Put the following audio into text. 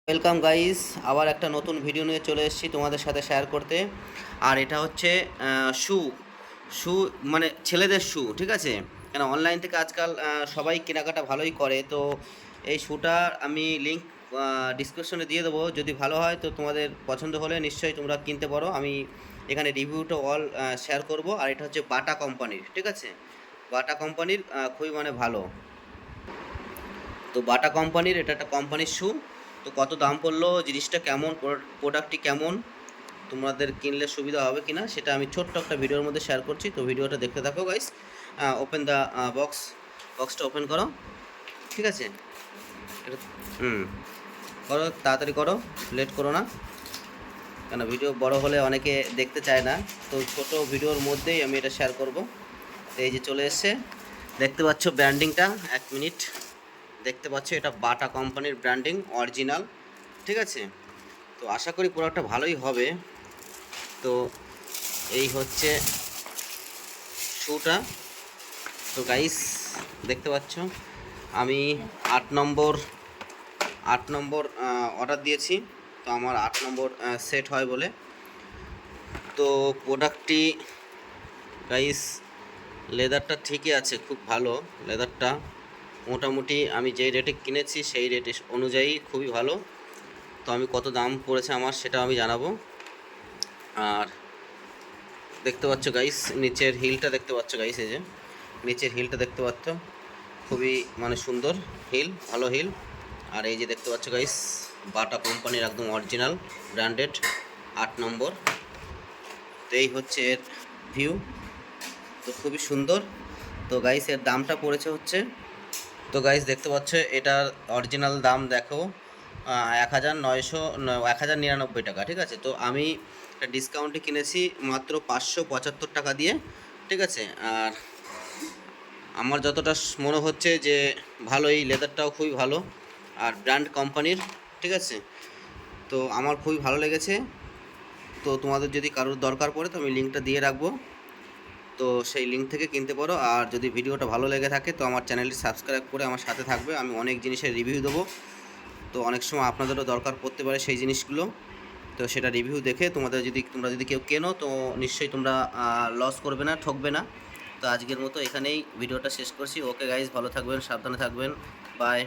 Welcome guys, আবার একটা নতুন ভিডিও নিয়ে চলে এসেছি তোমাদের সাথে শেয়ার করতে। আর এটা হচ্ছে শু শু মানে ছেলেদের শু, ঠিক আছে? কেন অনলাইন থেকে আজকাল সবাই কেনাকাটা ভালোই করে। তো এই শুটা আমি লিঙ্ক ডিসক্রিপশনে দিয়ে দেবো, যদি ভালো হয় তো তোমাদের পছন্দ হলে নিশ্চয়ই তোমরা কিনতে পারো। আমি এখানে রিভিউটা শেয়ার করব। আর এটা হচ্ছে বাটা কোম্পানির, ঠিক আছে? বাটা কোম্পানির খুবই ভালো। তো বাটা কোম্পানির এটা একটা কোম্পানির শু। তো কত দাম পড়লো, জিনিসটা কেমন, প্রোডাক্টটি কেমন, তোমাদের কিনলে সুবিধা হবে কিনা সেটা আমি ছোট্ট একটা ভিডিওর মধ্যে শেয়ার করছি। তো ভিডিওটা দেখতে থাকো গাইস। ওপেন দ্য বক্সটা ওপেন করো, ঠিক আছে? এটা হুম করো, তাড়াতাড়ি করো, লেট করো না, কেন ভিডিও বড় হলে অনেকে দেখতে চায় না। তো ছোট ভিডিওর মধ্যেই আমি এটা শেয়ার করব। তো এই যে চলে এসছে, দেখতে পাচ্ছ ব্র্যান্ডিংটা, 1 মিনিট। দেখতে পাচ্ছ এটা বাটা কোম্পানির ব্র্যান্ডিং অরিজিনাল, ঠিক আছে? তো আশা করি প্রোডাক্টটা ভালোই হবে। তো এই হচ্ছে শুটা। তো গাইস দেখতে পাচ্ছ আমি 8 নম্বর অর্ডার দিয়েছি। তো আমার 8 নম্বর সেট হয় বলে। তো প্রোডাক্টটি গাইস, লেদারটা ঠিকই আছে, খুব ভালো লেদারটা। মোটামুটি আমি যেই রেটে কিনেছি সেই রেট অনুযায়ী খুবই ভালো। তো আমি কত দাম পড়েছে আমার সেটা আমি জানাবো। আর দেখতে পাচ্ছ গাইস, নিচের হিলটা দেখতে পাচ্ছ গাইস, এই যে নিচের হিলটা দেখতে পাচ্ছ, খুবই সুন্দর হিল, ভালো হিল। আর এই যে দেখতে পাচ্ছ গাইস, বাটা কোম্পানির একদম অরিজিনাল ব্র্যান্ডেড 8 নম্বর। তো এই হচ্ছে এর ভিউ, তো খুবই সুন্দর। তো গাইস এর দামটা পড়েছে হচ্ছে, তো গাইস দেখতে পাচ্ছ এটার অরিজিনাল দাম দেখো 1,999 টাকা, ঠিক আছে? তো আমি একটা ডিসকাউন্টে কিনেছি মাত্র 575 টাকা দিয়ে, ঠিক আছে? আর আমার যতটা মনে হচ্ছে যে ভালো, এই লেদারটাও খুবই ভালো আর ব্র্যান্ড কোম্পানির, ঠিক আছে? তো আমার খুবই ভালো লেগেছে। তো তোমাদের যদি কারোর দরকার পড়ে তো আমি লিঙ্কটা দিয়ে রাখবো, তো সেই লিঙ্ক থেকে কিনতে পারো। আর যদি ভিডিওটা ভালো লেগে থাকে তো আমার চ্যানেলটি সাবস্ক্রাইব করে আমার সাথে থাকবে, আমি অনেক জিনিসের রিভিউ দেবো। তো অনেক সময় আপনাদেরও দরকার পড়তে পারে সেই জিনিসগুলো। তো সেটা রিভিউ দেখে তোমরা যদি কেউ কেনো তো নিশ্চয়ই তোমরা লস করবে না, ঠকবে না। তো আজকের মতো এখানেই ভিডিওটা শেষ করছি। ওকে গাইজ, ভালো থাকবেন, সাবধানে থাকবেন, বাই।